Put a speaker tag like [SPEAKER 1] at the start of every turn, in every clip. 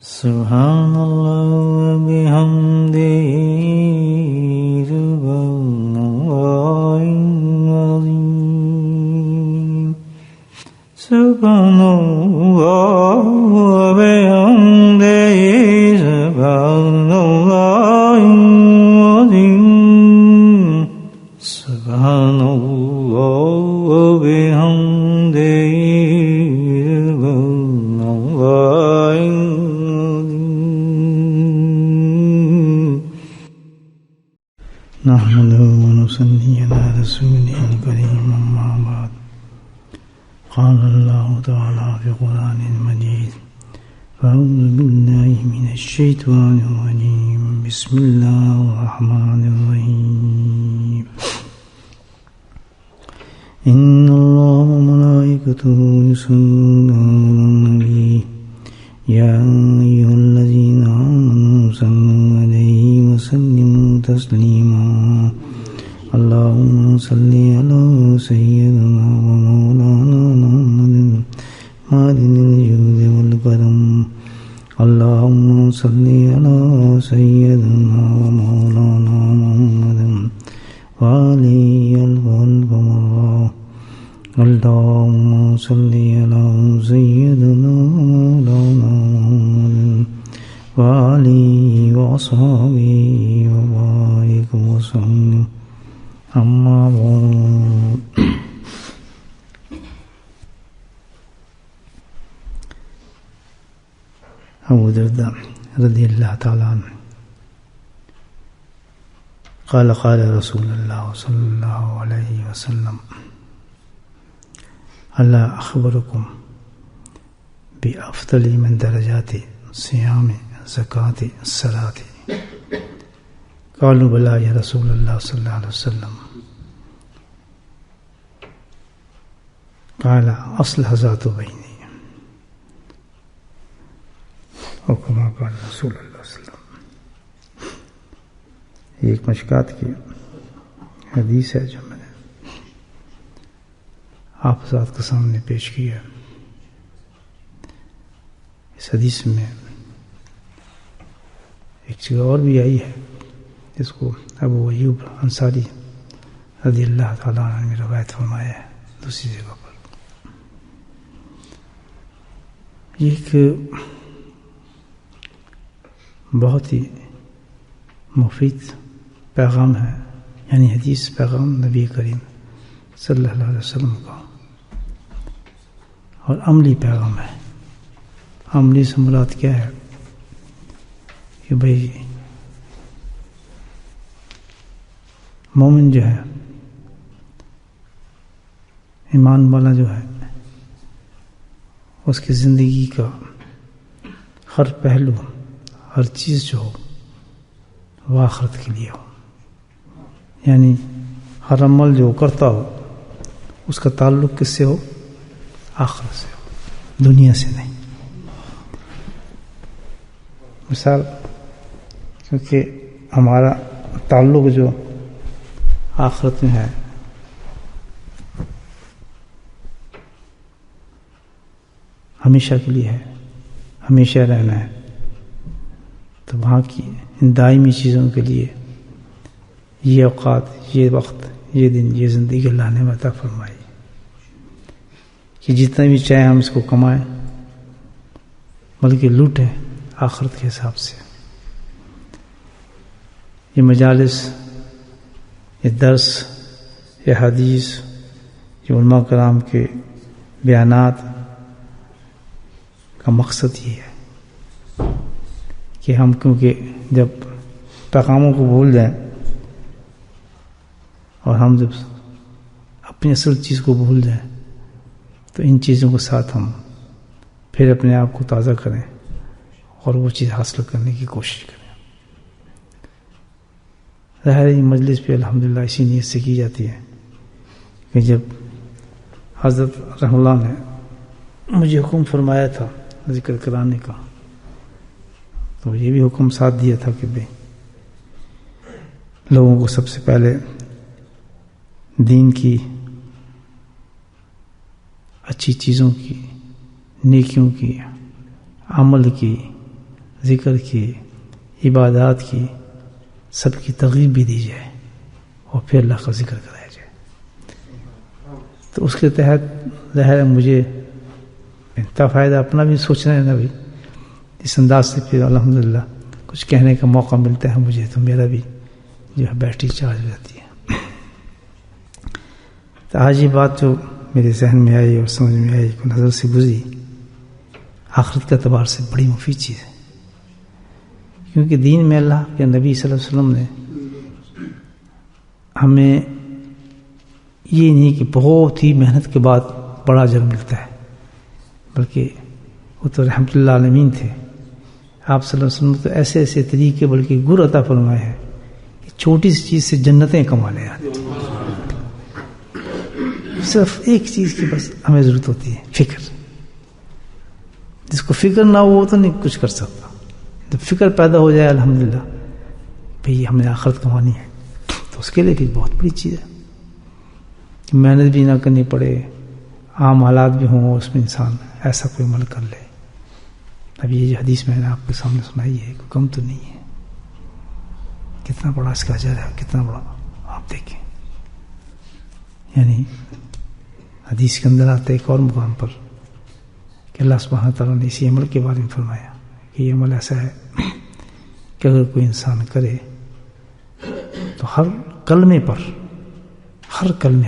[SPEAKER 1] سبحان اللہ وبحمدہ سبحان اللہ العظیم سبحان اللہ وبحمدہ سبحان اللہ العظیم سبحان اللہ وبحمدہ نحمده ونصلي على رسوله الكريم أما بعد قال الله تعالى في القرآن المجيد فأعوذ بالله من الشيطان الرجيم بسم الله الرحمن الرحيم إن الله وملائكته يصلون على النبي يا أيها الذين آمنوا صلوا عليه وسلموا تسليما اللهم صل على سيدنا ومولانا محمد معدن الجود والكرم اللهم صل على سيدنا ومولانا محمد وعلي القلب مرة اللهم صل على سيدنا ومولانا محمد وعلي وأصحابه وبارك وسلم أما بعد أبو الدرداء رضي الله تعالى عنه قال قال رسول الله صلى الله عليه وسلم ألا أخبركم بأفضل من درجات صيام زكاة الصلاة قالوا بلى يا رسول الله صلى الله عليه وسلم قال أصلح ذات بيني اور کما قال رسول اللہ صلی اللہ علیہ وسلم. یہ ایک مشکات کی حدیث ہے جو میں نے آپ حضرات کے سامنے پیش کی ہے. اس حدیث میں ایک چیز اور بھی آئی ہے جس کو ابو ایوب انصاری رضی اللہ تعالیٰ عنہ نے روایت فرمایا ہے دوسری جگہ پر. یہ ایک بہت ہی مفید پیغام ہے، یعنی حدیث پیغام نبی کریم صلی اللہ علیہ وسلم کا، اور عملی پیغام ہے. عملی سے مراد کیا ہے کہ بھئی مومن جو ہے، ایمان والا جو ہے، اس کی زندگی کا ہر پہلو، ہر چیز جو ہو وہ آخرت کے لیے ہو. یعنی ہر عمل جو کرتا ہو اس کا تعلق کس سے ہو؟ آخرت سے ہو، دنیا سے نہیں. مثال، کیونکہ ہمارا تعلق جو آخرت میں ہے، ہمیشہ کے لیے ہے، ہمیشہ رہنا ہے، تو وہاں کی ان دائمی چیزوں کے لیے یہ اوقات، یہ وقت، یہ دن، یہ زندگی اللہ نے عطا فرمائی کہ جتنا بھی چاہے ہم اس کو کمائیں، بلکہ لوٹیں آخرت کے حساب سے. یہ مجالس، یہ درس، یہ حدیث، یہ علماء کرام کے بیانات کا مقصد یہ ہے کہ ہم، کیونکہ جب پیغاموں کو بھول جائیں اور ہم جب اپنی اصل چیز کو بھول جائیں تو ان چیزوں کے ساتھ ہم پھر اپنے آپ کو تازہ کریں اور وہ چیز حاصل کرنے کی کوشش کریں. ظاہر ہے مجلس پہ الحمدللہ اسی نیت سے کی جاتی ہے کہ جب حضرت رحمہ اللہ نے مجھے حکم فرمایا تھا ذکر کرانے کا، تو یہ بھی حکم ساتھ دیا تھا کہ بھئی لوگوں کو سب سے پہلے دین کی اچھی چیزوں کی، نیکیوں کی، عمل کی، ذکر کی، عبادات کی، سب کی ترغیب بھی دی جائے اور پھر اللہ کا ذکر کرایا جائے. تو اس کے تحت ظاہر ہے مجھے اتنا فائدہ اپنا بھی سوچنا ہے نا بھائی، اس انداز سے پھر الحمدللہ کچھ کہنے کا موقع ملتا ہے مجھے، تو میرا بھی جو ہے بیٹری چارج ہو جاتی ہے. تو آج یہ بات جو میرے ذہن میں آئی اور سمجھ میں آئی، نظر سے گزری، آخرت کے اعتبار سے بڑی مفید چیز ہے. کیونکہ دین میں اللہ کے نبی صلی اللہ علیہ وسلم نے ہمیں یہ نہیں کہ بہت ہی محنت کے بعد بڑا اجر ملتا ہے، بلکہ وہ تو رحمت اللہ عالمین تھے. آپ صلی اللہ علیہ وسلم تو ایسے ایسے طریقے بلکہ گر عطا فرمائے ہیں کہ چھوٹی سی چیز سے جنتیں کما لے آتے. صرف ایک چیز کی بس ہمیں ضرورت ہوتی ہے، فکر. جس کو فکر نہ ہو تو نہیں کچھ کر سکتا. جب فکر پیدا ہو جائے الحمدللہ بھئی ہم نے آخرت کمانی ہے، تو اس کے لیے بھی بہت بڑی چیز ہے کہ محنت بھی نہ کرنی پڑے، عام حالات بھی ہوں، اس میں انسان ایسا کوئی عمل کر لے. اب یہ جو حدیث میں نے آپ کے سامنے سنائی ہے کوئی کم تو نہیں ہے. کتنا بڑا اس کا اجر ہے، کتنا بڑا آپ دیکھیں. یعنی حدیث کے اندر آتا ہے ایک اور مقام پر کہ اللہ سبحانہ تعالیٰ نے اسی عمل کے بارے میں فرمایا کہ یہ عمل ایسا ہے کہ اگر کوئی انسان کرے تو ہر کلمے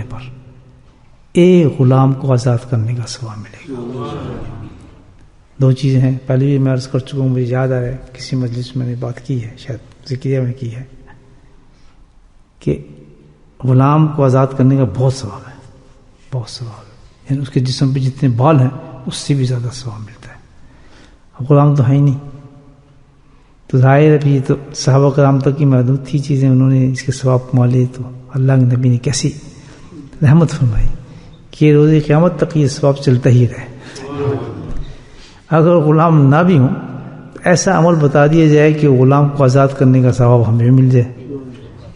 [SPEAKER 1] پر ایک غلام کو آزاد کرنے کا ثواب ملے گا. دو چیزیں ہیں، پہلے بھی میں عرض کر چکا ہوں، مجھے یاد آ رہا ہے کسی مجلس میں نے بات کی ہے، شاید ذکریہ میں کی ہے، کہ غلام کو آزاد کرنے کا بہت ثواب ہے، بہت ثواب ہے. یعنی اس کے جسم پہ جتنے بال ہیں اس سے بھی زیادہ ثواب ملتا ہے. اب غلام تو ہے ہی نہیں، تو ظاہر ہے یہ تو صحابہ کرام تک کی محدود تھی چیزیں، انہوں نے اس کے ثواب کما لیے. تو اللہ کے نبی نے کیسی رحمت فرمائی کہ روز قیامت تک یہ ثواب چلتا ہی رہے. اگر غلام نہ بھی ہوں تو ایسا عمل بتا دیا جائے کہ غلام کو آزاد کرنے کا ثواب ہمیں مل جائے.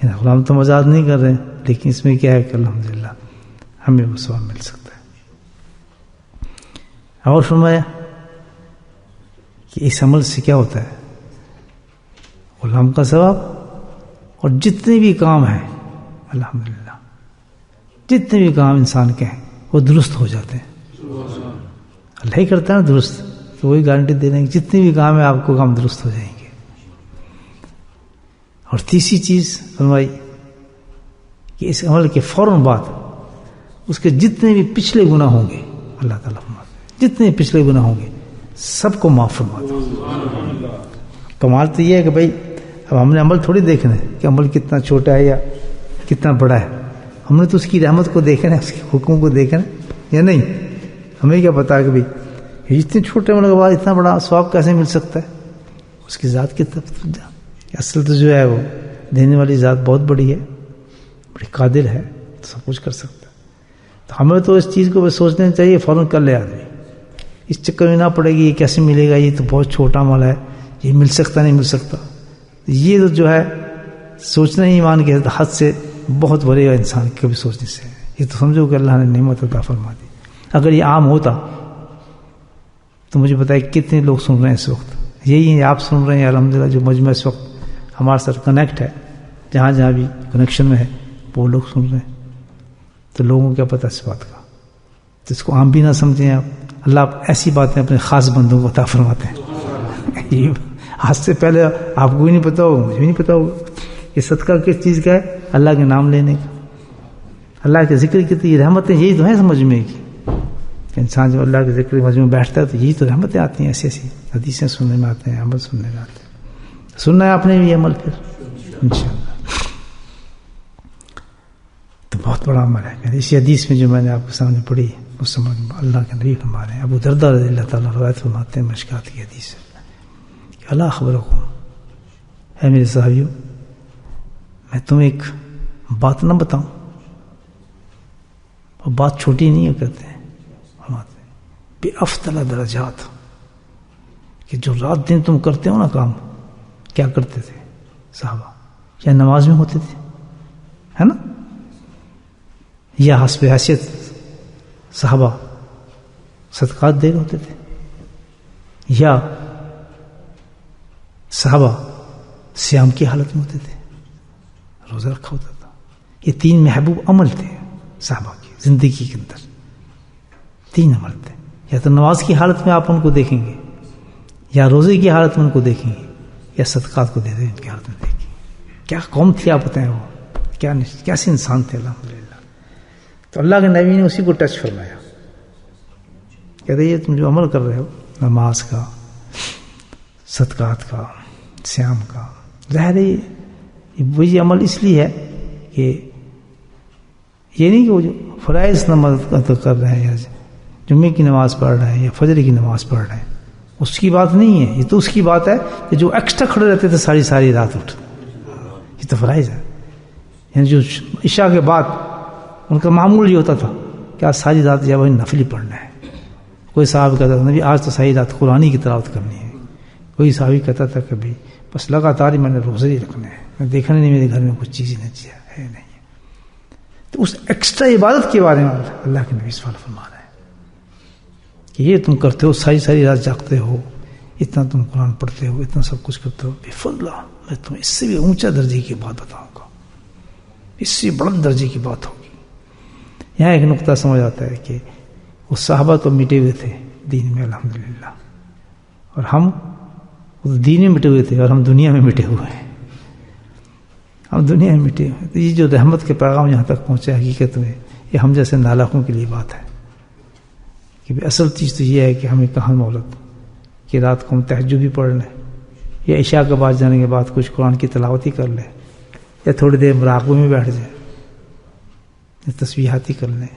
[SPEAKER 1] یعنی غلام تو آزاد نہیں کر رہے، لیکن اس میں کیا ہے کہ الحمدللہ ہمیں وہ ثواب مل سکتا ہے. اور فرمایا کہ اس عمل سے کیا ہوتا ہے، غلام کا ثواب اور جتنے بھی کام ہیں الحمدللہ، جتنے بھی کام انسان کے ہیں وہ درست ہو جاتے ہیں. اللہ ہی کرتا ہے نا درست، تو وہی گارنٹی دے رہے ہیں کہ جتنے بھی کام ہیں آپ کو کام درست ہو جائیں گے. اور تیسری چیز فرمائی کہ اس عمل کے فوراً بعد اس کے جتنے بھی پچھلے گناہ ہوں گے، اللہ تعالیٰ فرماتے ہیں جتنے پچھلے گناہ ہوں گے سب کو معاف فرماتا ہے. کمال تو یہ ہے کہ بھائی اب ہم نے عمل تھوڑی دیکھنا ہے کہ عمل کتنا چھوٹا ہے یا کتنا بڑا ہے. ہم نے تو اس کی رحمت کو دیکھنا ہے، اس کے حکم کو دیکھنا ہے یا نہیں. ہمیں کیا پتا کہ بھائی اتنے چھوٹے عمل کے بعد اتنا بڑا ثواب کیسے مل سکتا ہے. اس کی ذات کی طرف اصل تو جو ہے وہ دینے والی ذات بہت بڑی ہے، بڑی قادر ہے، تو سب کچھ کر سکتا ہے. تو ہمیں تو اس چیز کو بس سوچنا چاہیے، فوراً کر لے آدمی. اس چکر میں نہ پڑے گی یہ کیسے ملے گا، یہ تو بہت چھوٹا عمل ہے، یہ مل سکتا نہیں مل سکتا. یہ جو ہے سوچنا ہی ایمان کے حد سے بہت بڑے انسان کے کبھی سوچنے سے. یہ تو سمجھو کہ اللہ نے نعمت عطا فرما دی. اگر یہ عام ہوتا تو مجھے بتائے کتنے لوگ سن رہے ہیں اس وقت. یہی آپ سن رہے ہیں الحمدللہ، جو مجمع اس وقت ہمارے ساتھ کنیکٹ ہے، جہاں جہاں بھی کنیکشن میں ہے وہ لوگ سن رہے ہیں. تو لوگوں کو کیا پتہ اس بات کا. تو اس کو عام بھی نہ سمجھیں آپ. اللہ ایسی باتیں اپنے خاص بندوں کو عطا فرماتے ہیں. آج سے پہلے آپ کو بھی نہیں پتا ہوگا، مجھے بھی نہیں پتا ہوگا. یہ صدقہ کس چیز کا ہے؟ اللہ کے نام لینے کا، اللہ کے ذکر کی. تو یہ رحمتیں یہی تو ہیں سمجھ میں کی کہ انسان جب اللہ کے ذکر مجمع میں بیٹھتا ہے تو یہی تو رحمتیں آتی ہیں. ایسی ایسی حدیثیں سننے میں آتے ہیں، عمل سننے میں آتے ہیں. سننا ہے آپ نے بھی عمل پھر انشاءاللہ تو بہت بڑا عمل ہے. اسی حدیث میں جو میں نے آپ کے سامنے پڑھی اس میں اللہ کے نبی فرما رہے ہیں، ابو درداء رضی اللہ تعالیٰ روایت فرماتے ہیں مشکات کی حدیث ہے کہ اللہ خبرکم، اے میرے صحابیوں میں تمہیں ایک بات نہ بتاؤں. اور بات چھوٹی نہیں ہے کہتے ہیں بے افضل درجات، کہ جو رات دن تم کرتے ہو نا کام. کیا کرتے تھے صحابہ؟ یا نماز میں ہوتے تھے، ہے نا، یا حسب حیثیت صحابہ صدقات دے رہے ہوتے تھے، یا صحابہ صیام کی حالت میں ہوتے تھے، روزہ رکھا ہوتا تھا. یہ 3 محبوب عمل تھے صحابہ کی زندگی کے اندر. 3 عمل تھے. یا تو نماز کی حالت میں آپ ان کو دیکھیں گے، یا روزے کی حالت میں ان کو دیکھیں گے، یا صدقات کو دیتے ان کی حالت میں دیکھیں گے. کیا قوم تھی آپ بتائیں، وہ کیسے انسان تھے الحمدللہ. تو اللہ کے نبی نے اسی کو ٹچ فرمایا. کہتے یہ تم جو عمل کر رہے ہو، نماز کا، صدقات کا، صیام کا، ظاہر ہے وہی عمل اس لیے ہے کہ یہ نہیں کہ وہ جو فرائض نماز کر رہے ہیں، یا جمعے کی نماز پڑھ رہے ہیں، یا فجر کی نماز پڑھ رہے ہیں، اس کی بات نہیں ہے. یہ تو اس کی بات ہے کہ جو ایکسٹرا کھڑے رہتے تھے ساری رات اٹھ، یہ تو فرائض ہے. یعنی جو عشاء کے بعد ان کا معمول یہ ہوتا تھا کہ آج ساری رات یا وہی نفلی پڑھنا ہے. کوئی صاحب کہتا تھا نبی آج تو ساری رات قرآن کی تلاوت کرنی ہے. کوئی صحابی کہتا تھا کبھی بس لگاتار ہی میں نے روزے ہی رکھنے ہیں، میں دیکھا نہیں میرے گھر میں کچھ چیز ہی نہیں ہے نہیں. تو اس ایکسٹرا عبادت کے بارے میں اللہ کے نبی سوال فرما رہے ہیں کہ یہ تم کرتے ہو، ساری رات جاگتے ہو، اتنا تم قرآن پڑھتے ہو، اتنا سب کچھ کرتے ہو، بفضل میں تمہیں اس سے بھی اونچا درجے کی بات بتاؤں گا، اس سے بلند درجے کی بات ہوگی. یہاں ایک نقطہ سمجھ آتا ہے کہ وہ صحابہ تو مٹے ہوئے تھے دین میں الحمدللہ، اور ہم دین میں مٹے ہوئے تھے، اور ہم دنیا میں مٹے ہوئے ہیں. ہم دنیا میں مٹے ہوئے. تو یہ جو رحمت کے پیغام یہاں تک پہنچے حقیقت میں یہ ہم جیسے نالاحقوں کے لیے بات ہے کہ اصل چیز تو یہ ہے کہ ہمیں کہاں مولت کہ رات کو ہم تہجد بھی پڑھ لیں، یا عشاء کے بعد جانے کے بعد کچھ قرآن کی تلاوت ہی کر لیں، یا تھوڑی دیر مراقبے میں بیٹھ جائیں، یا تسبیحات ہی کر لیں،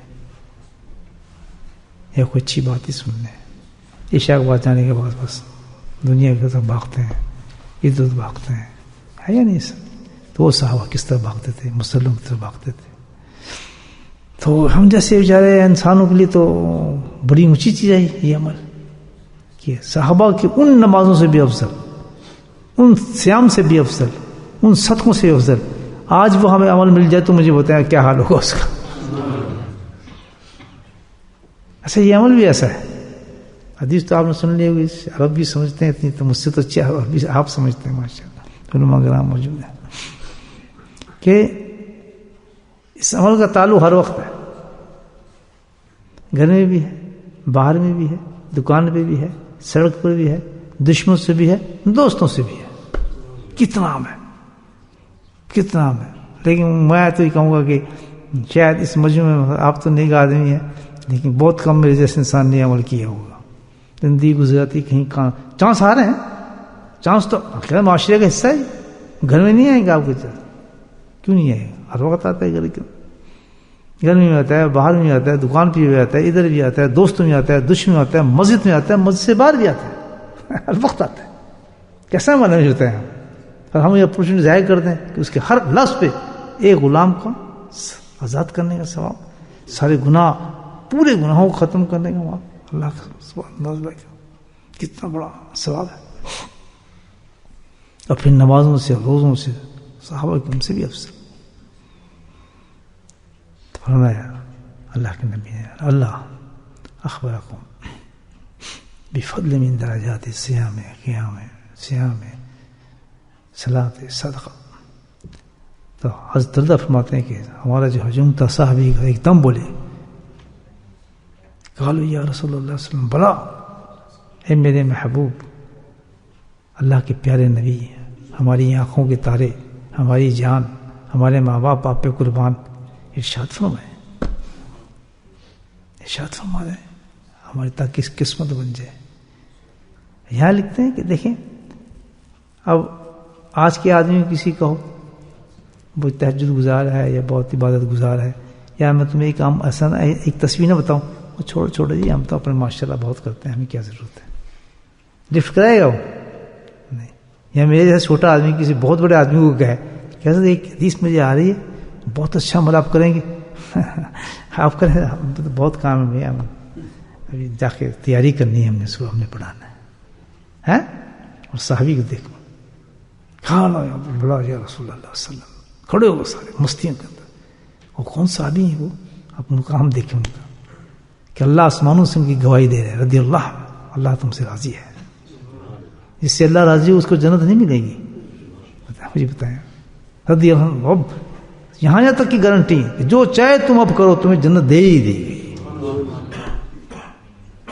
[SPEAKER 1] یا کوئی اچھی بات ہی سن لیں. عشاء کے بعد جانے کے بعد بس دنیا کی طرف بھاگتے ہیں، ادھر بھاگتے ہیں، ہے یا نہیں سر؟ تو وہ صحابہ کس طرح بھاگتے تھے، مسلم کی طرف بھاگتے تھے. تو ہم جیسے بیچارے انسانوں کے لیے تو بڑی اونچی چیز ہے یہ عمل کہ صحابہ کی ان نمازوں سے بھی افضل، ان صیام سے بھی افضل، ان صدقوں سے بھی افضل آج وہ ہمیں عمل مل جائے تو مجھے بتائیں کیا حال ہوگا اس کا. اچھا یہ عمل بھی ایسا ہے. حدیث تو آپ نے سن لی ہوگی، عرب بھی سمجھتے ہیں اتنی، تو مجھ سے تو اچھی آپ سمجھتے ہیں ماشاء اللہ، علماء کرام موجود ہیں، کہ اس عمل کا تعلق ہر وقت ہے. گھر میں بھی ہے، باہر میں بھی ہے، دکان پہ بھی ہے، سڑک پر بھی ہے، دشمنوں سے بھی ہے، دوستوں سے بھی ہے. کتنا عام ہے، کتنا عام ہے. لیکن میں تو یہ کہوں گا کہ شاید اس مجموعے میں آپ تو نیک آدمی ہیں، لیکن بہت کم میرے جیسے انسان نے عمل کیا ہوگا. زندگی گزراتی کہیں کہاں چانس آ رہے ہیں، چانس تو معاشرے کا حصہ ہے. گھر میں نہیں آئیں گے آپ کے چانس، کیوں نہیں آئے گا؟ ہر وقت آتا ہے گھر میں آتا ہے، باہر میں آتا ہے، دکان پہ بھی آتا ہے، ادھر بھی آتا ہے، دوستوں میں آتا ہے، دشمن میں آتا ہے، مسجد میں آتا ہے، مسجد سے باہر بھی آتا ہے، ہر وقت آتا ہے. کیسا مانوج ہوتا ہے ہم، اور ہم یہ اپورچونیٹی ضائع کر دیں کہ اس کے ہر لفظ پہ ایک غلام کو آزاد کرنے کا ثواب، سارے گناہ، پورے گناہوں کو ختم کرنے کا ثواب. اللہ کا کتنا بڑا ثواب ہے. اور پھر نمازوں سے، روزوں سے صحابہ کی ہم سے بھی افضل. فرمایا اللہ کے نبی نے اللہ اخبرکم بفضل من درجات الصیام قیام صیام صلاۃ صدقہ. تو حضرت دردہ فرماتے ہیں کہ ہمارا جو ہجوم تھا صحابی کا ایک دم بولے قالوا یا رسول اللہ صلی اللہ علیہ وسلم بلا، اے میرے محبوب اللہ کے پیارے نبی، ہماری آنکھوں کے تارے، ہماری جان، ہمارے ماں باپ آپ پہ قربان، ارشاد فرمائیں، ارشاد فرما دیں ہماری تاکہ قسمت بن جائے. یہاں لکھتے ہیں کہ دیکھیں اب آج کے آدمی کسی کا ہو وہ تہجد گزار ہے یا بہت عبادت گزار ہے، یا میں تمہیں ایک تصویر نہ بتاؤں، وہ چھوڑے جی، ہم تو اپنے ماشاءاللہ بہت کرتے ہیں، ہمیں کیا ضرورت ہے. لفٹ کرائے گا وہ نہیں. یا میرے جیسا چھوٹا آدمی کسی بہت بڑے آدمی کو کہے کیسے ایک حدیث مجھے آ رہی ہے بہت اچھا عمل آپ کریں گے آپ کریں، ہم تو بہت کام ہے، ہم ابھی جا کے تیاری کرنی ہے، ہم نے سورہ ہم نے پڑھانا ہے. اور صحابی کو دیکھو کھانا بلا یا رسول اللہ صلی اللہ علیہ وسلم، کھڑے ہو سارے مستیوں کے اندر. اور کون صحابی ہیں وہ، اب ان کا ہم دیکھیں ان کا کہ اللہ آسمانوں سے ان کی گواہی دے رہے رضی اللہ، اللہ تم سے راضی ہے. جس سے اللہ راضی ہو اس کو جنت نہیں ملے گی؟ مجھے بتائیں رضی اللہ عنہ، یہاں تک کی گارنٹی کہ جو چاہے تم اب کرو تمہیں جنت دے ہی دے گی،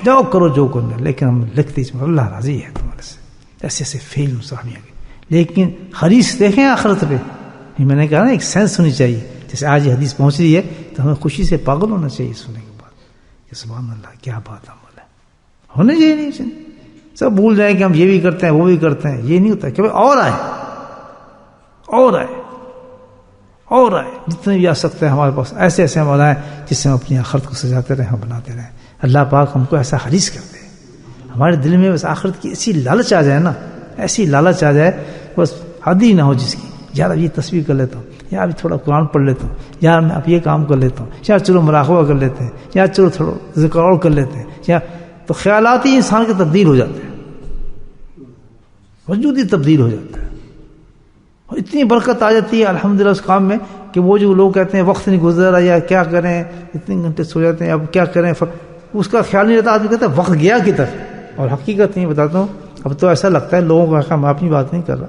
[SPEAKER 1] جاؤ کرو جو کرنا، لیکن ہم لکھتے اس میں اللہ راضی ہے تمہارے سے. ایسے ایسے فیل صحابیوں کے. لیکن حدیث دیکھیں آخرت پہ، میں نے کہا نا ایک سینس ہونی چاہیے. جیسے آج یہ حدیث پہنچ رہی ہے تو ہمیں خوشی سے پاگل ہونا چاہیے سننے کے بعد کہ سبحان اللہ کیا بات عمل ہے. ہونے چاہیے نہیں، سب بھول جائیں کہ ہم یہ بھی کرتے ہیں وہ بھی کرتے ہیں. یہ نہیں ہوتا کہ اور آئے اور آئے اور آئے، جتنے بھی آ سکتے ہیں ہمارے پاس ایسے ایسے عمل آئے جس سے ہم اپنی آخرت کو سجاتے رہیں، ہم بناتے رہیں. اللہ پاک ہم کو ایسا حریص کر دے، ہمارے دل میں بس آخرت کی ایسی لالچ آ جائے نا، ایسی لالچ آ جائے بس حد ہی نہ ہو جس کی. یار اب یہ تصویر کر لیتا ہوں، یا ابھی تھوڑا قرآن پڑھ لیتا ہوں، یار میں اب یہ کام کر لیتا ہوں، یا چلو مراقبہ کر لیتے ہیں، یا چلو تھوڑا ذکر اور کر لیتے ہیں، یا تو خیالات ہی انسان کے تبدیل ہو جاتے ہیں، وجود ہی تبدیل ہو جاتا ہے. اور اتنی برکت آ جاتی ہے الحمدللہ اس کام میں کہ وہ جو لوگ کہتے ہیں وقت نہیں گزرا یا کیا کریں اتنے گھنٹے سو جاتے ہیں اب کیا کریں، اس کا خیال نہیں رہتا. آدمی کہتا ہے وقت گیا کدھر، اور حقیقت نہیں بتاتا ہوں. اب تو ایسا لگتا ہے لوگوں کا، میں اپنی بات نہیں کر رہا،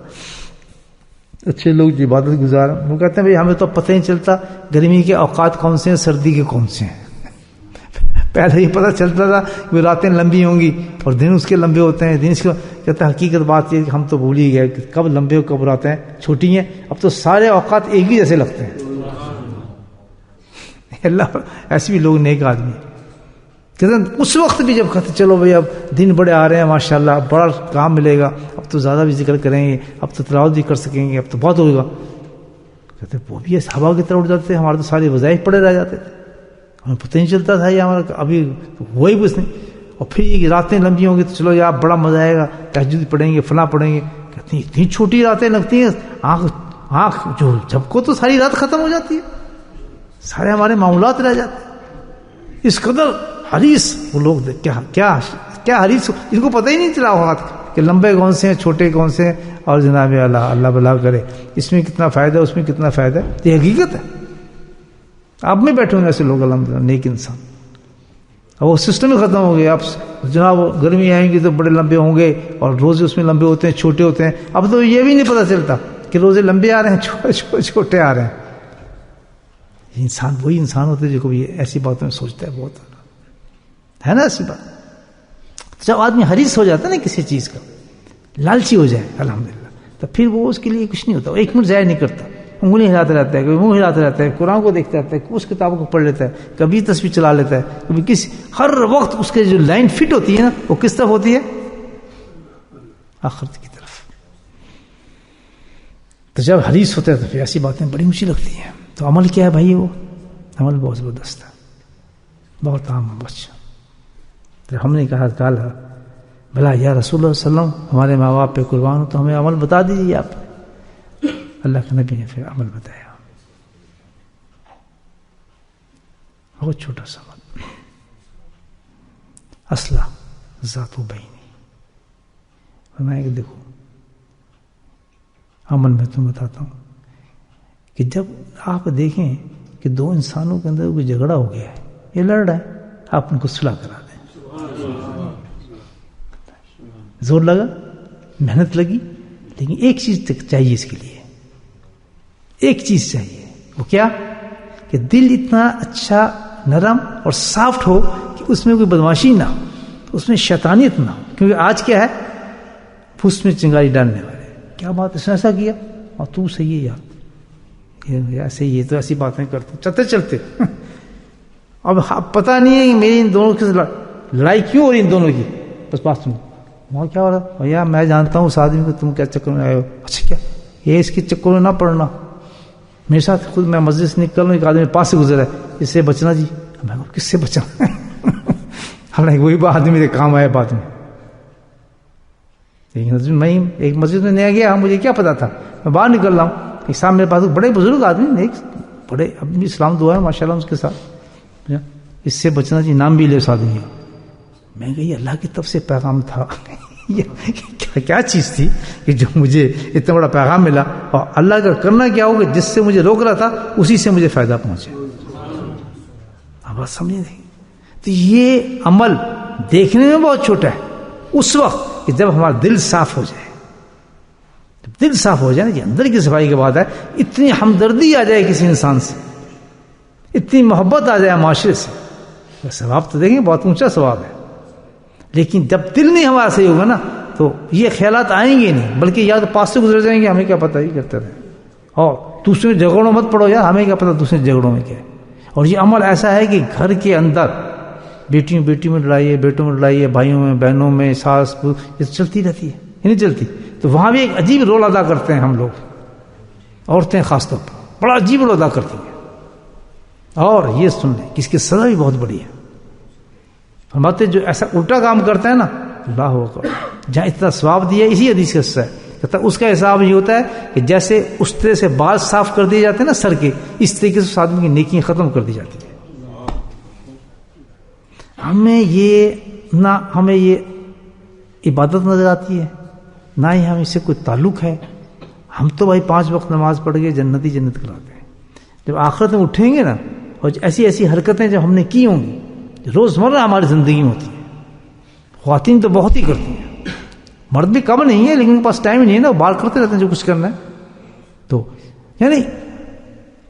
[SPEAKER 1] اچھے لوگ جو عبادت گزار وہ کہتے ہیں بھائی ہمیں تو پتہ نہیں چلتا گرمی کے اوقات کون سے ہیں سردی کے کون سے ہیں. پہلے یہ پتہ چلتا تھا کہ راتیں لمبی ہوں گی اور دن اس کے لمبے ہوتے ہیں. دن اس کو کہتا ہے حقیقت بات یہ کہ ہم تو بھول ہی گئے کہ کب لمبے ہو کب راتیں چھوٹی ہیں. اب تو سارے اوقات ایک ہی جیسے لگتے ہیں. اللہ ایسے بھی لوگ نیک آدمی کہتے ہیں اس وقت بھی جب کہتے چلو بھائی اب دن بڑے آ رہے ہیں ماشاءاللہ اب بڑا کام ملے گا، اب تو زیادہ بھی ذکر کریں گے، اب تو تلاوت بھی کر سکیں گے، اب تو بہت ہوگا. کہتے وہ بھی ایسے ہوا کی طرح اٹھ جاتے ہیں، ہمارے تو سارے وظائف پڑے رہ جاتے تھے، ہمیں پتہ نہیں چلتا تھا یہ ہمارا ابھی وہی کچھ نہیں. اور پھر یہ راتیں لمبی ہوں گی تو چلو یار بڑا مزہ آئے گا، تہجد پڑھیں گے فلاں پڑھیں گے. کہتے ہیں اتنی چھوٹی راتیں لگتی ہیں، آنکھ جو جھپکو تو ساری رات ختم ہو جاتی ہے، سارے ہمارے معاملات رہ جاتے ہیں. اس قدر حریص وہ لوگ کیا حریص، ان کو پتہ ہی نہیں چلا ہوگا کہ لمبے کون سے ہیں چھوٹے کون سے ہیں. اور جناب اللہ بلا کرے اس میں کتنا فائدہ ہے اس میں کتنا فائدہ ہے، یہ حقیقت ہے. آپ میں بیٹھے ہوں ایسے لوگ الحمدللہ نیک انسان. اور وہ سسٹم ہی ختم ہو گیا. اب جناب گرمی آئیں گی تو بڑے لمبے ہوں گے اور روزے اس میں لمبے ہوتے ہیں چھوٹے ہوتے ہیں. اب تو یہ بھی نہیں پتہ چلتا کہ روزے لمبے آ رہے ہیں چھوٹے آ رہے ہیں. انسان وہی انسان ہوتے ہیں جو کبھی ایسی باتوں میں سوچتا ہے، بہت ہے نا ایسی بات. جب آدمی حریص ہو جاتا ہے نا کسی چیز کا، لالچی ہو جائے الحمدللہ، تو پھر وہ اس کے لیے کچھ نہیں ہوتا. ایک منٹ ضائع نہیں کرتا، انگلی ہلاتا رہتا ہے، کبھی منہ ہلاتا رہتا ہے، قرآن کو دیکھتا رہتا ہے، اس کتابوں کو پڑھ لیتا ہے، کبھی تسبیح چلا لیتا ہے، کبھی ہر وقت اس کے جو لائن فٹ ہوتی ہے نا وہ کس طرف ہوتی ہے؟ آخرت کی طرف. تو جب حریص ہوتا ہے تو پھر ایسی باتیں بڑی اونچی لگتی ہیں. تو عمل کیا ہے بھائی؟ وہ عمل بہت زبردست ہے، بہت عام بچہ. ہم نے کہا بھلا یا رسول اللہ صلی اللہ علیہ وسلم ہمارے ماں باپ پہ قربان ہو تو ہمیں عمل بتا دیجیے آپ. اللہ کے نبی نے پھر عمل بتایا، بہت چھوٹا سا عمل. اصلہ ذات و بینی. فرمایا کہ دیکھو عمل میں تمہیں بتاتا ہوں کہ جب آپ دیکھیں کہ دو انسانوں کے اندر کوئی جھگڑا ہو گیا ہے، یہ لڑ رہا ہے، آپ ان کو صلح کرا دیں. زور لگا، محنت لگی، لیکن ایک چیز چاہیے اس کے لیے، ایک چیز چاہیے. وہ کیا؟ کہ دل اتنا اچھا نرم اور سافٹ ہو کہ اس میں کوئی بدماشی نہ ہو، اس میں شیطانیت نہ ہو. کیونکہ آج کیا ہے، پھوس میں چنگاری ڈالنے والے، کیا بات اس نے ایسا کیا اور تو صحیح ہے یار، ایسے یہ تو ایسی باتیں کرتے چلتے چلتے. اب پتہ نہیں ہے کہ میری ان دونوں کی لڑائی کیوں ہو رہی، ان دونوں کی. بس بات سنو، وہاں کیا ہو رہا ہے؟ یار میں جانتا ہوں اس آدمی کو، تم کیا چکر میں آئے ہو. اچھا کیا یہ اس کے چکر میں نہ پڑنا. میرے ساتھ خود میں مسجد سے نکل رہا ہوں، ایک آدمی پاس سے گزرا ہے، اس سے بچنا جی. میں کس سے بچنا؟ حالانکہ وہی آدمی میرے کام آیا بعد میں. لیکن میں ایک مسجد میں نیا گیا، مجھے کیا پتا تھا، میں باہر نکل رہا ہوں، ایک سامنے میرے پاس بڑے بزرگ آدمی، ایک بڑے اب بھی اسلام دعا ہے ماشاء اللہ اس کے ساتھ. اس سے بچنا جی، نام بھی لے اس آدمی. میں کہ یہ اللہ کی طرف سے پیغام تھا. کیا چیز تھی کہ جو مجھے اتنا بڑا پیغام ملا، اور اللہ کا کرنا کیا ہوگا جس سے مجھے روک رہا تھا اسی سے مجھے فائدہ پہنچے. آپ بات سمجھے. تو یہ عمل دیکھنے میں بہت چھوٹا ہے، اس وقت کہ جب ہمارا دل صاف ہو جائے، جب دل صاف ہو جائے نا، یہ اندر کی صفائی کے بعد ہے، اتنی ہمدردی آ جائے کسی انسان سے، اتنی محبت آ جائے معاشرے سے، ثواب تو دیکھیں بہت اونچا ثواب ہے، لیکن جب دل نہیں ہمارا صحیح ہوگا نا تو یہ خیالات آئیں گے نہیں، بلکہ یا تو پاس سے گزر جائیں گے، ہمیں کیا پتہ، ہی کرتے رہے، اور دوسرے جھگڑوں مت پڑو یار، ہمیں کیا پتہ دوسرے جھگڑوں میں کیا ہے۔ اور یہ عمل ایسا ہے کہ گھر کے اندر بیٹیوں میں لڑائی ہے، بیٹوں میں لڑائی ہے، بھائیوں میں، بہنوں میں، ساس یہ چلتی رہتی ہے، یہ نہیں چلتی، تو وہاں بھی ایک عجیب رول ادا کرتے ہیں ہم لوگ، عورتیں خاص طور پر بڑا عجیب رول ادا کرتی ہیں۔ اور یہ سن لیں کہ اس کی سزا بھی بہت بڑی ہے، فرماتے جو ایسا الٹا کام کرتا ہے نا، اللہ اکبر، جہاں اتنا ثواب دیا، اسی حدیث کا حصہ ہے، کہتا اس کا حساب یہ ہوتا ہے کہ جیسے اس طرح سے بال صاف کر دیے جاتے ہیں نا سر کے، اس طریقے سے اس آدمی کی نیکیاں ختم کر دی جاتی ہیں۔ ہمیں یہ عبادت نظر آتی ہے، نہ ہی ہم اس سے کوئی تعلق ہے، ہم تو بھائی 5 وقت نماز پڑھ کے جنت کراتے ہیں، جب آخرت میں اٹھیں گے نا، اور ایسی حرکتیں جب ہم نے کی ہوں گی روزمرہ ہماری زندگی میں ہوتی ہیں، خواتین تو بہت ہی کرتی ہیں، مرد بھی کم نہیں ہے، لیکن ان کے پاس ٹائم نہیں ہے نا، بال کرتے رہتے ہیں جو کچھ کرنا ہے، تو یعنی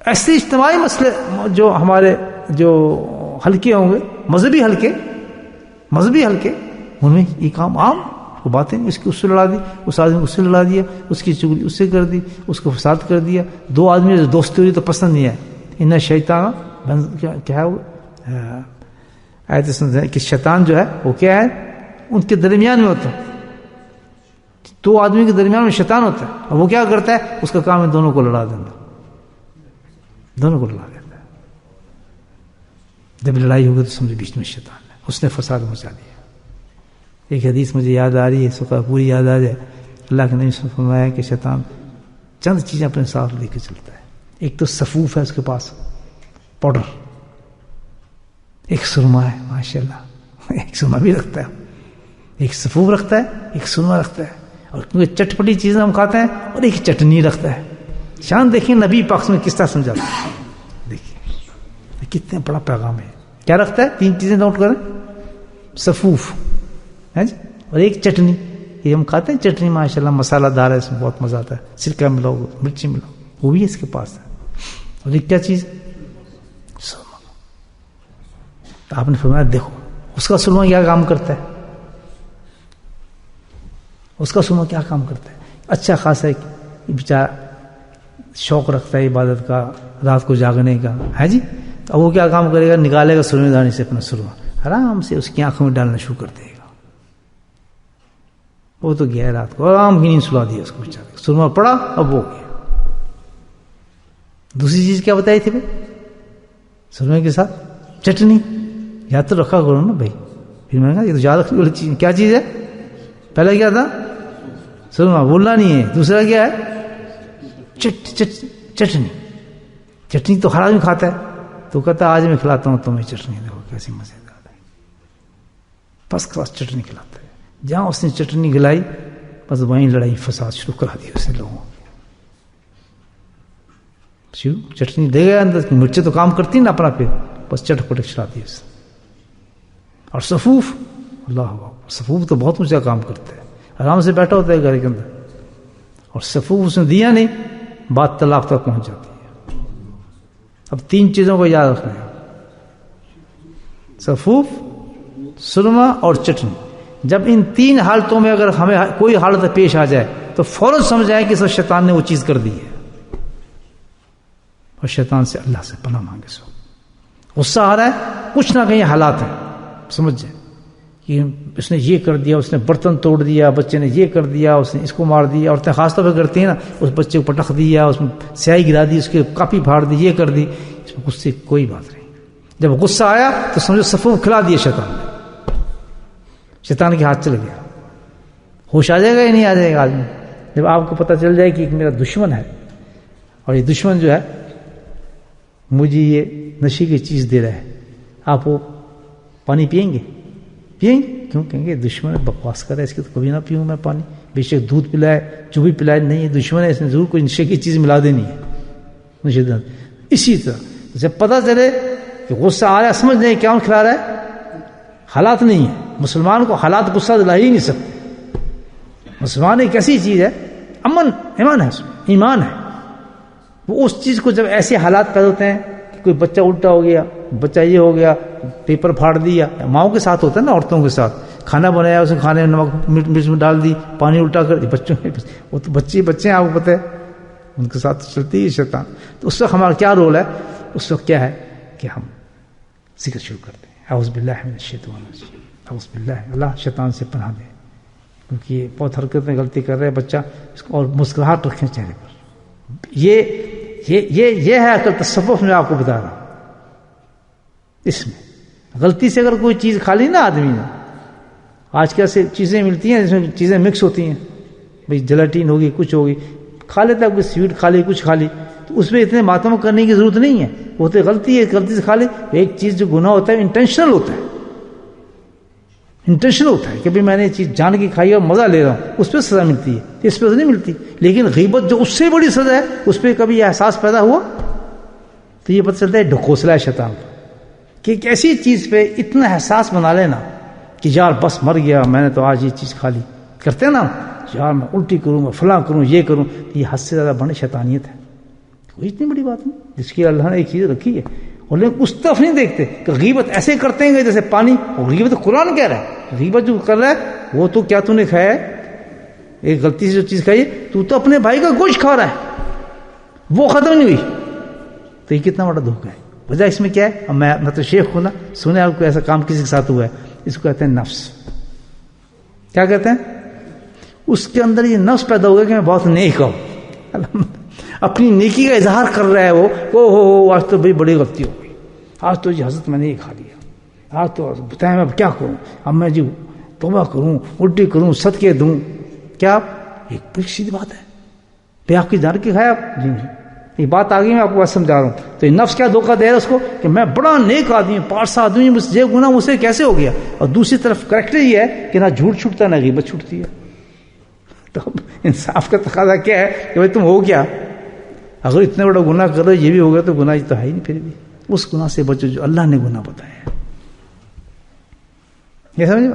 [SPEAKER 1] ایسے اجتماعی مسئلے جو ہمارے جو ہلکے ہوں گے، مذہبی ہلکے ان میں یہ کام عام وہ باتیں، اس کی اس سے لڑا دی، اس آدمی کو اس سے لڑا دیا، اس کی چگلی اس سے کر دی، اس کو فساد کر دیا، 2 آدمی جو دوستی ہوئی تو پسند نہیں ہے، ان شیطان کیا ہے وہ آیت کہ شیطان جو ہے وہ کیا ہے ان کے درمیان میں ہوتا ہے، 2 آدمی کے درمیان میں شیطان ہوتا ہے، اور وہ کیا کرتا ہے، اس کا کام ہے دونوں کو لڑا دینا، دونوں کو لڑا دیتا ہے، جب لڑائی ہوگی تو سمجھے بیچ میں شیطان ہے، اس نے فساد مچا دیا۔ ایک حدیث مجھے یاد آ رہی ہے، اس وقت پوری یاد آ جائے، اللہ کے نبی نے فرمایا کہ شیطان چند چیزیں اپنے ساتھ لے کے چلتا ہے، ایک تو صفوف ہے اس کے پاس پاؤڈر، ایک سرما ہے ماشاءاللہ، ایک سرما بھی رکھتا ہے، ایک صفوف رکھتا ہے، ایک سرما رکھتا ہے، اور کیونکہ چٹپٹی چیزیں ہم کھاتے ہیں، اور ایک چٹنی رکھتا ہے۔ شان دیکھیں نبی پاک میں کس طرح سمجھاتا ہے، دیکھیں کتنے بڑا پیغام ہے۔ کیا رکھتا ہے؟ 3 چیزیں نوٹ کریں، صفوف ہے جی، اور ایک چٹنی، یہ ہم کھاتے ہیں چٹنی ماشاءاللہ مسالہ دار ہے، اس میں بہت مزہ آتا ہے، سرکہ ملاؤ، مرچی ملاؤ، وہ بھی اس کے پاس ہے، اور ایک کیا چیز، سرما۔ تو آپ نے فرمایا دیکھو اس کا سرما کیا کام کرتا ہے، اس کا سرما کیا کام کرتا ہے، اچھا خاصا بیچارہ شوق رکھتا ہے عبادت کا، رات کو جاگنے کا، ہے جی، تو وہ کیا کام کرے گا، نکالے گا سرمے دانی سے اپنا سرما، آرام سے اس کی آنکھوں میں ڈالنا شروع کر دے گا، وہ تو گیا رات کو آرام کی نیند سلا دیا اس کو بیچارے، سرما پڑا اب وہ گیا۔ دوسری چیز کیا بتائی تھی بھائی، سرمے کے ساتھ چٹنی، یاد تو رکھا کرو نا بھائی، پھر میں نے کہا یہ تو یاد رکھنے والی چیز کیا چیز ہے، پہلا کیا تھا سرما، بولنا نہیں ہے، دوسرا کیا ہے چٹنی، چٹنی تو ہر آدمی کھاتا ہے، تو کہتا ہے آج میں کھلاتا ہوں تمہیں چٹنی، دیکھو کیسی مزیدار ہے، فرسٹ کلاس چٹنی کھلاتا ہے۔ جہاں اس نے چٹنی کھلائی بس وہیں لڑائی فساد شروع کرا دی اس نے لوگوں کو، چٹنی دے گیا اندر، مرچیں تو کام کرتی نا اپنا، پھر بس چٹ پٹک چلاتی ہے۔ اور صفوف، اللہ صفوف تو بہت اونچا کام کرتا ہے، آرام سے بیٹھا ہوتا ہے گھر کے اندر، اور صفوف اس نے دیا نہیں، بات طلاق تک پہنچ جاتی ہے۔ اب 3 چیزوں کو یاد رکھنا ہے، صفوف، سرما اور چٹنی۔ جب ان 3 حالتوں میں اگر ہمیں کوئی حالت پیش آ جائے تو فوراً سمجھائیں کہ سب شیطان نے وہ چیز کر دی ہے، اور شیطان سے اللہ سے پناہ مانگے۔ سو غصہ آ رہا ہے، کچھ نہ کہیں حالات ہیں، سمجھ جائیں کہ اس نے یہ کر دیا، اس نے برتن توڑ دیا، بچے نے یہ کر دیا، اس نے اس کو مار دیا، عورتیں خاص طور پہ کرتی ہیں نا، اس بچے کو پٹخ دیا، اس میں سیاہی گرا دی، اس کی کاپی پھاڑ دی، یہ کر دی، اس میں غصے کی کوئی بات نہیں۔ جب غصہ آیا تو سمجھو صفوف کھلا دیا شیطان نے، شیطان کے ہاتھ چل گیا۔ ہوش آ جائے گا یا نہیں آ جائے گا آدمی جب آپ کو پتہ چل جائے کہ ایک میرا دشمن ہے، اور یہ دشمن جو ہے مجھے یہ نشے کی چیز دے رہا ہے، آپ وہ پانی پیئیں گے؟ کیوں کہیں گے دشمن بکواس کر رہا ہے، اس کی تو کبھی نہ پیوں میں پانی، بے شک دودھ پلائے جو بھی پلائے، نہیں یہ دشمن ہے، اس نے ضرور کوئی نشے کی چیز ملا دینی ہے، نشے دار۔ اسی طرح جب پتہ چلے کہ غصہ آ رہا ہے، سمجھ نہیں کیا کھلا رہا ہے، حالات نہیں ہے، مسلمان کو حالات غصہ دلا ہی نہیں سکتے، مسلمان ایک ایسی چیز ہے، امن ایمان ہے، ایمان ہے. وہ اس چیز کو جب ایسے حالات پیدا ہوتے ہیں کہ کوئی بچہ الٹا ہو گیا، بچہ یہ ہو گیا، پیپر پھاڑ دیا، ماؤں کے ساتھ ہوتا ہے نا، عورتوں کے ساتھ، کھانا بنایا اس نے کھانے میں نمک مرچ میں ڈال دی، پانی الٹا کر، بچوں وہ تو بچے ہیں، آپ کو پتہ ہے ان کے ساتھ چلتی ہے شیطان. تو اس وقت ہمارا کیا رول ہے؟ اس وقت کیا ہے کہ ہم ذکر شروع کرتے ہیں، اعوذ باللہ من الشیطان الرجیم، اعوذ باللہ، اللہ شیطان سے پناہ دے، کیونکہ یہ بہت حرکت میں غلطی کر رہا ہے بچہ، اس کو اور مسکراہٹ رکھیں چہرے پر. یہ ہے اصل تصوف میں آپ کو بتا رہا ہوں. اس میں غلطی سے اگر کوئی چیز کھا لی نا آدمی نے، آج کل سے چیزیں ملتی ہیں جس میں چیزیں مکس ہوتی ہیں، بھئی جلاٹین ہوگی، کچھ ہوگی، کھا لیتا ہے، کوئی سویٹ کھا لی، کچھ کھا لی، تو اس میں اتنے ماتم کرنے کی ضرورت نہیں ہے. وہ تو غلطی ہے، غلطی سے کھا لے. ایک چیز جو گناہ ہوتا ہے انٹینشنل ہوتا ہے، انٹینشنل ہوتا ہے کہ بھی میں نے یہ چیز جان کے کھائی اور مزہ لے رہا ہوں، اس پہ سزا ملتی ہے، اس پہ نہیں ملتی. لیکن غیبت جو اس سے بڑی سزا ہے، اس پہ کبھی یہ احساس پیدا ہوا تو یہ پتہ چلتا ہے ڈھکوسلا ہے شیطان کا، کہ ایک ایسی چیز پہ اتنا احساس بنا لینا کہ یار بس مر گیا، میں نے تو آج یہ چیز کھا لی. کرتے ہیں نا یار میں الٹی کروں، میں فلاں کروں، یہ کروں. یہ حد سے زیادہ بڑی شیطانیت ہے، کوئی اتنی بڑی بات نہیں جس کی اللہ نے ایک چیز رکھی ہے. اور لیکن اس طرف نہیں دیکھتے کہ غیبت ایسے کرتے ہیں جیسے پانی. اور غیبت قرآن کہہ رہا ہے، غیبت جو کر رہا ہے وہ تو کیا تو نے کھایا ہے، ایک غلطی سے جو چیز کھائی ہے، تو اپنے بھائی کا گوشت کھا رہا ہے، وہ ختم نہیں ہوئی. تو یہ کتنا بڑا دھوکہ ہے. وجہ اس میں کیا ہے؟ اب میں تو شیخ ہوں نا، سنے آپ کو ایسا کام کسی کے ساتھ ہوا ہے، اس کو کہتے ہیں نفس. کیا کہتے ہیں؟ اس کے اندر یہ نفس پیدا ہو گیا کہ میں بہت نیک ہوں، اپنی نیکی کا اظہار کر رہا ہے. وہ ہو آج تو بھائی بڑی غلطی ہو گئی، آج تو جی حضرت میں نے یہ کھا لیا، آج تو بتائیں میں اب کیا کروں، اب میں جی توبہ کروں، الٹی کروں، صدقے دوں. کیا ایک بڑی سیدھی بات ہے، بھائی آپ کی جان کے کھایا آپ؟ جی یہ بات آ گئی، میں آپ کو بات سمجھا رہا ہوں. تو یہ نفس کیا دھوکہ دے رہا ہے اس کو کہ میں بڑا نیک آدمی، پارسا آدمی، یہ گناہ مجھ سے کیسے ہو گیا. اور دوسری طرف کریکٹر یہ ہے کہ نہ جھوٹ چھوٹتا نہ غیبت چھوٹتی ہے. تو انصاف کا تقاضا کیا ہے کہ بھائی تم ہو کیا؟ اگر اتنا بڑا گناہ کر رہے یہ بھی ہو گیا تو گناہ تو ہے ہی نہیں. پھر بھی اس گناہ سے بچو جو اللہ نے گناہ بتایا ہے. یہ سمجھے؟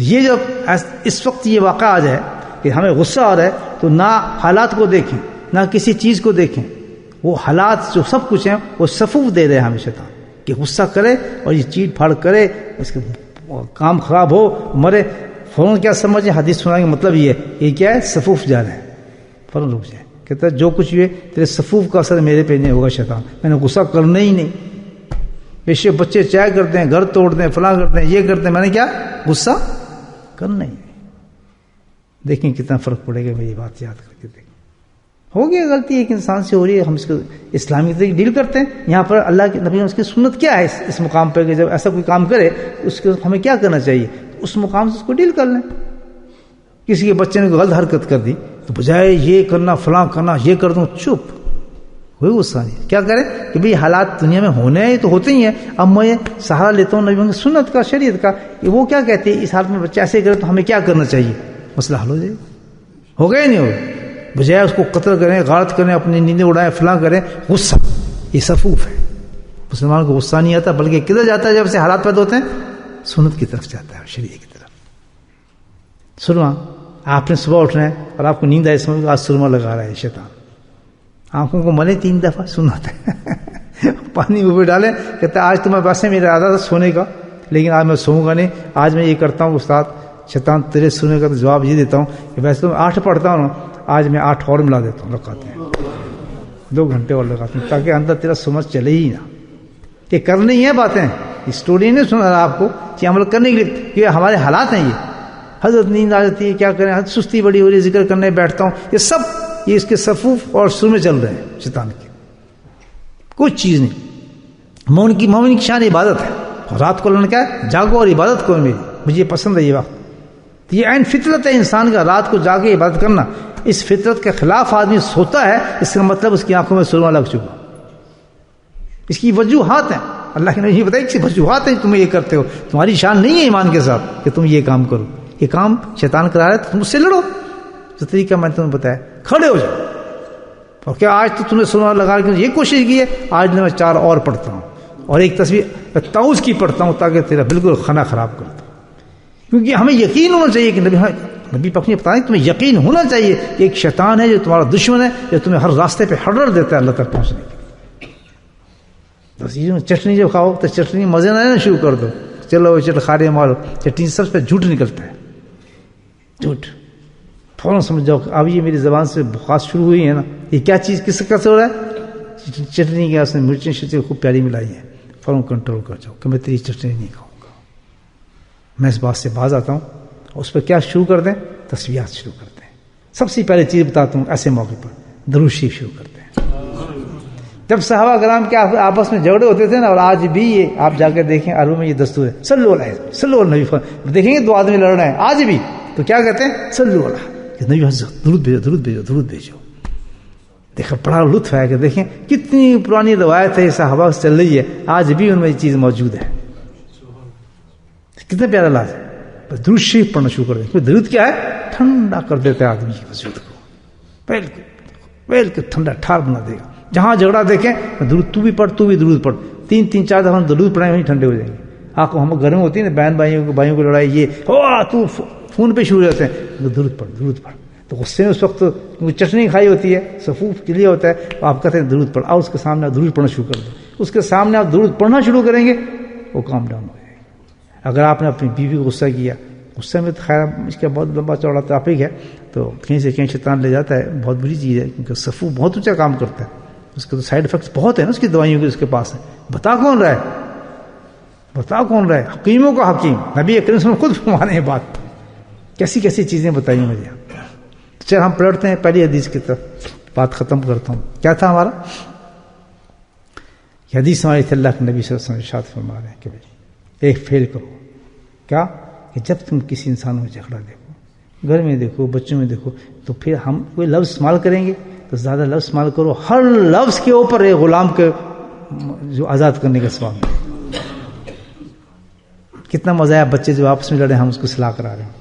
[SPEAKER 1] یہ جب اس وقت یہ واقعہ آ جائے کہ ہمیں غصہ آ رہا ہے تو نہ حالات کو دیکھیں نہ کسی چیز کو دیکھیں، وہ حالات جو سب کچھ ہیں وہ صفوف دے رہے ہیں ہمیں شیطان کہ غصہ کرے اور یہ چیٹ پھاڑ کرے، اس کے کام خراب ہو، مرے، فوراً کیا سمجھیں؟ حدیث سنانے کا مطلب یہ ہے، یہ کیا ہے؟ صفوف جا رہے ہیں، فوراً رک جائے. کہتا ہے جو کچھ بھی ہے تیرے صفوف کا اثر میرے پہ نہیں ہوگا شیطان، میں نے غصہ کرنا ہی نہیں. پیشے بچے چائے کرتے ہیں، گھر توڑتے ہیں، فلاں کرتے ہیں، یہ کرتے ہیں، میں نے کیا غصہ کرنا ہی نہیں. دیکھیں کتنا فرق پڑے گا. میری بات یاد کر کے دیکھیں. ہو گیا غلطی ایک انسان سے ہو رہی ہے، ہم اس کو اسلامی طریقے ڈیل کرتے ہیں. یہاں پر اللہ کے نبی اس کی سنت کیا ہے اس مقام پہ کہ جب ایسا کوئی کام کرے اس کے ہمیں کیا کرنا چاہیے؟ اس مقام سے اس کو ڈیل کر لیں. کسی کے بچے نے غلط حرکت کر دی تو بجائے یہ کرنا فلاں کرنا یہ کر دوں، چپ ہوئی غصہ نہیں. کیا کرے کہ بھئی حالات دنیا میں ہونے ہیں تو ہوتے ہی ہیں. اب میں سہارا لیتا ہوں نبی کی سنت کا، شریعت کا، کہ وہ کیا کہتے ہیں اس حالت میں بچہ ایسے کرے تو ہمیں کیا کرنا چاہیے، مسئلہ حل ہو جائے. ہو گیا نہیں ہوگا؟ بجائے اس کو قتل کریں، غارت کریں، اپنی نیندیں اڑائیں، فلاں کریں. غصہ یہ صفوف ہے. مسلمان کو غصہ نہیں آتا بلکہ کدھر جاتا ہے جب سے حالات پیدا ہوتے ہیں؟ سنت کی طرف جاتا ہے، شریعت کی طرف. سرما، آپ نے صبح اٹھنا ہے اور آپ کو نیند آئے، سمجھ آج سرما لگا رہا ہے شیطان. آنکھوں کو ملے 3 دفعہ، سناتا ہے پانی اوپر ڈالیں، کہتا ہے آج تو میں ویسے میرا ارادہ تھا سونے کا لیکن آج میں سوؤں گا نہیں، آج میں یہ کرتا ہوں استاد شیطان تیرے سونے کا تو جواب یہ دیتا ہوں کہ ویسے تو میں 8 پڑھتا ہوں نا، آج میں 8 اور ملا دیتا ہوں، لگاتے ہیں 2 گھنٹے اور لگاتے ہیں تاکہ اندر تیرا سمجھ چلے ہی نہ. یہ کرنی ہے باتیں، اسٹوری نہیں سنا رہا آپ کو کہ عمل کرنے کے لیے، کہ ہمارے حالات ہیں. یہ حضرت نیند آ جاتی ہے، کیا کریں، حضرت سستی بڑی ہو رہی ہے، ذکر کرنے بیٹھتا ہوں، یہ سب یہ اس کے صفوف اور سر میں چل رہے ہیں شیطان کے. کچھ چیز نہیں. مومن کی شان عبادت ہے. رات کو اللہ نے کہا جاگو اور عبادت کرو میری، مجھے پسند ہے یہ وقت. یہ عین فطرت ہے انسان کا، رات کو جا کے عبادت کرنا. اس فطرت کے خلاف آدمی سوتا ہے، اس کا مطلب اس کی آنکھوں میں سرما لگ چکا. اس کی وجوہات ہیں، اللہ کے نبی بتائی کہ وجوہات ہیں تم یہ کرتے ہو، تمہاری شان نہیں ہے ایمان کے ساتھ کہ تم یہ کام کرو. یہ کام شیطان کرا رہا ہے تو تم اس سے لڑو. جو طریقہ میں نے تمہیں بتایا، کھڑے ہو جاؤ. اور کیا آج تو تم نے سرما لگا کے یہ کوشش کی ہے، آج میں 4 اور پڑھتا ہوں اور ایک تصویر تعوذ کی پڑھتا ہوں تاکہ تیرا بالکل کھانا خراب کرتا ہوں. کیونکہ ہمیں یقین ہونا چاہیے کہ نبی نبی پاک نے بتایا تمہیں یقین ہونا چاہیے کہ ایک شیطان ہے جو تمہارا دشمن ہے، جو تمہیں ہر راستے پہ ہڑڑ دیتا ہے اللہ تک پہنچنے کے لیے. بس یہ چٹنی جو کھاؤ تو چٹنی مزے نہ لینا شروع کر دو، چلو چل کھانے مارو، چٹنی سب پہ جھوٹ نکلتا ہے، جھوٹ. فوراً سمجھ جاؤ کہ اب یہ میری زبان سے بخار شروع ہوئی ہے نا، یہ کیا چیز کس کا سے ہو رہا ہے؟ چٹنی کے اس نے مرچیں شرچیں خوب پیاری ملائی ہیں. فوراً کنٹرول کر جاؤ کہ میں تیری چٹنی نہیں کھاؤں گا. میں اس بات سے باز آتا ہوں. اس پہ کیا شروع کر دیں؟ تسبیحات شروع کرتے ہیں. سب سے پہلے چیز بتاتا ہوں، ایسے موقع پر درود شریف شروع کرتے ہیں. جب صحابہ کرام کے آپس میں جھگڑے ہوتے تھے نا، اور آج بھی یہ آپ جا کے دیکھیں عربوں میں یہ دستور ہے، صلو علیہ صلو علی نبی. دیکھیں گے دو آدمی لڑ رہے ہیں آج بھی تو کیا کہتے ہیں؟ صلو علیہ نبی حضرت، درود بھیجو درود بھیجو درود بھیجو. دیکھو بڑا لطف ہے کہ دیکھیں کتنی پرانی روایت ہے، صحابہ سے چل رہی ہے، آج بھی ان میں یہ چیز موجود ہے. کتنا پیارا لاز ہے. بس درود شریف پڑھنا شروع کر دیں. درود کیا ہے؟ ٹھنڈا کر دیتا ہے آدمی کے وجود کو، بالکل ٹھنڈا ٹھار بنا دے گا. جہاں جھگڑا دیکھیں درود، تو بھی پڑھ تو بھی درود پڑھ، 3-4 دفعہ درود پڑھائیں وہیں ٹھنڈے ہو جائیں گے. آپ کو ہم گھر میں ہوتی ہے نا بہن بھائیوں کو لڑائی، یہ تو فون پہ شروع ہو جاتے ہیں، درود پڑھ. تو غصے میں اس وقت چٹنی کھائی ہوتی ہے، صفوف کے لیے ہوتا ہے، آپ کہتے ہیں درود پڑھ. اور اس کے سامنے آپ درود پڑھنا شروع کر دیں. اس کے سامنے آپ درود پڑھنا شروع کریں گے، وہ کام ڈاؤن ہو جائے گا. اگر آپ نے اپنی بیوی کو غصہ کیا، غصے میں تو خیر اس کا بہت لمبا چوڑا ٹاپک ہے، تو کہیں سے کہیں شیطان لے جاتا ہے، بہت بری چیز ہے، کیونکہ صفوف بہت اونچا کام کرتا ہے. اس کے تو سائیڈ افیکٹس بہت ہیں نا، اس کی دوائیوں کے اس کے پاس ہیں. بتا کون رہا ہے؟ حکیموں کا حکیم نبی کریم صلی اللہ علیہ وسلم خود فرمانے ہیں بات. کیسی کیسی چیزیں بتائی مجھے. چل ہم پلٹتے ہیں پہلی حدیث کی طرف، بات ختم کرتا ہوں. کیا تھا ہمارا؟ یہ حدیث ہماری تھی، اللہ کے نبی صلی اللہ علیہ وسلم ارشاد فرما رہے ہیں کہ بھائی ایک فعل کرو. کیا؟ کہ جب تم کسی انسان میں جھگڑا دیکھو، گھر میں دیکھو، بچوں میں دیکھو، تو پھر ہم کوئی لفظ استعمال کریں گے تو زیادہ لفظ استعمال کرو. ہر لفظ کے اوپر ایک غلام کے جو آزاد کرنے کا ثواب ہے. کتنا مزہ ہے بچے جو آپس میں لڑے، ہم اس کو صلاح کرا رہے ہیں.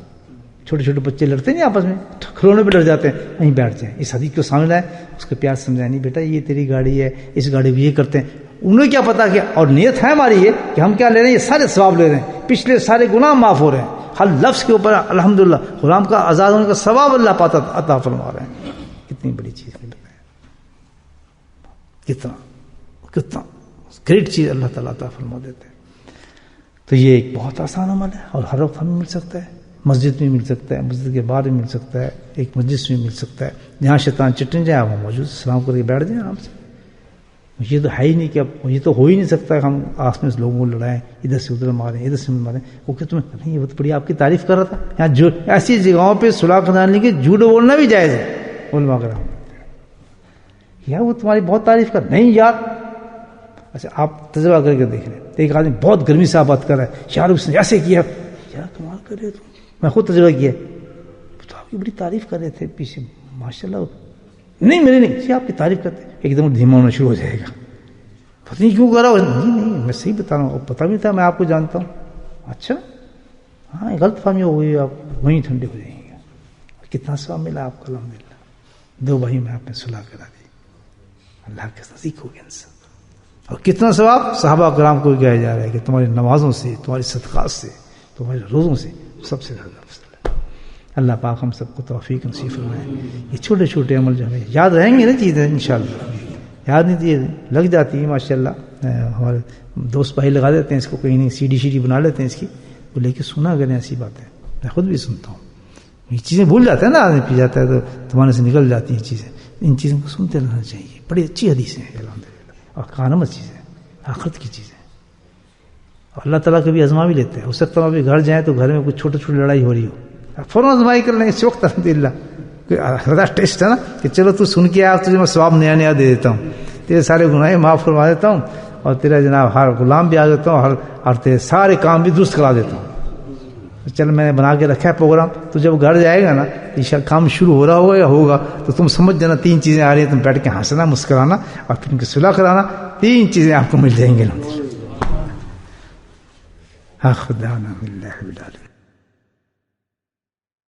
[SPEAKER 1] چھوٹے چھوٹے بچے لڑتے ہیں آپس میں، کھلونے پہ لڑ جاتے ہیں، وہیں بیٹھ جائیں. اس حدیث کو سامنے لائیں، اس کو پیار سمجھائیں، نہیں بیٹا یہ تیری گاڑی ہے، اس گاڑی کو یہ کرتے ہیں. انہیں کیا پتا کہ اور نیت ہے ہماری یہ کہ ہم کیا لے رہے ہیں، یہ سارے ثواب لے رہے ہیں، پچھلے سارے گناہ معاف ہو رہے ہیں. ہر لفظ کے اوپر الحمدللہ غلام کا آزاد ہونے کا ثواب اللہ پاتا عطا فرما رہے ہیں. کتنی بڑی چیز ہے، کتنا گریٹ چیز اللہ تعالیٰ عطا فرما دیتے ہیں. تو یہ ایک بہت آسان عمل ہے، اور ہر وقت ہمیں مل سکتا ہے. مسجد میں مل سکتا ہے، مسجد کے باہر میں مل سکتا ہے، ایک مجلس میں مل سکتا ہے. جہاں شیطان چٹن جائے آپ موجود سلام کر کے بیٹھ جائیں آرام سے. یہ تو ہے ہی نہیں کہ یہ تو ہو ہی نہیں سکتا کہ ہم آس میں لوگوں کو لڑائیں، ادھر سے ادھر ماریں، ادھر سے ماریں. وہ کہ تمہیں نہیں، وہ تو بڑی آپ کی تعریف کر رہا تھا. یہاں جو ایسی جگہوں پہ صلح کرانے کے جھوٹ بولنا بھی جائز ہے، علماء کرام یار وہ تمہاری بہت تعریف کر. نہیں یار، اچھا آپ تجربہ کر کے دیکھ رہے ہیں، ایک آدمی بہت گرمی سے بات کر رہا ہے، یار اس نے ایسے کیا، یار کمال کر رہے تم. میں خود تجربہ کیا تو آپ کی بڑی تعریف کر رہے تھے پیچھے، ماشاء اللہ. نہیں میری نہیں، آپ کی تعریف کرتے، ایک دم دھیما ہونا شروع ہو جائے گا. پتہ نہیں کیوں کر رہا ہوں. نہیں میں صحیح بتا رہا ہوں، پتہ بھی تھا، میں آپ کو جانتا ہوں. اچھا ہاں غلط فہمی ہو گئی، آپ وہیں ٹھنڈے ہو جائیں گے. کتنا ثواب ملا آپ کو الحمدللہ. 2 بھائی میں آپ نے صلح کرا دی، اللہ کے نزدیک ہو گیا انسان. اور کتنا ثواب صحابہ کرام کو کہا جا رہا ہے کہ تمہاری نمازوں سے، تمہاری صدقات سے، تمہارے روزوں سے سب سے زیادہ افضل ہے. اللہ پاک ہم سب کو توفیق نصیب فرمائے. یہ چھوٹے چھوٹے عمل جو ہمیں یاد رہیں گے نا چیزیں انشاءاللہ، یاد نہیں تھی لگ جاتی ہے ماشاءاللہ. ہمارے دوست بھائی لگا دیتے ہیں اس کو، کہیں نہیں سی ڈی بنا لیتے ہیں اس کی، وہ لے کے سنا کریں. ایسی باتیں میں خود بھی سنتا ہوں. یہ چیزیں بھول جاتے ہیں نا آدمی، پی جاتا ہے تو تمہارے سے نکل جاتی ہیں چیزیں. ان چیزوں کو سنتے رہنا چاہیے. بڑی اچھی حدیثیں ہیں الحمدللہ، اور کارآمد چیزیں، آخرت کی چیزیں. اور اللہ تعالیٰ کبھی آزما بھی لیتے ہیں. اس وقت ابھی گھر جائیں تو گھر میں کچھ چھوٹی چھوٹی لڑائی ہو رہی ہو، فوراً آزمائی کر لیں. اس وقت الحمدللہ زیادہ ٹیسٹ ہے نا کہ چلو تو سن کے آیا، تجھے میں ثواب نیا نیا دے دیتا ہوں، تیرے سارے گناہ معاف فرما دیتا ہوں، اور تیرا جناب ہر غلام بھی آ دیتا ہوں، اور تیرے سارے کام بھی درست کرا دیتا ہوں. چل میں نے بنا کے رکھا ہے پروگرام. تو جب گھر جائے گا نا، یہ کام شروع ہو رہا ہوگا یا ہوگا، تو تم سمجھ جانا 3 چیزیں آ رہی ہیں. تم بیٹھ کے ہنسنا، مسکرانا، اور پھر ان کی صلح کرانا. 3 چیزیں آپ کو مل جائیں گے. خدا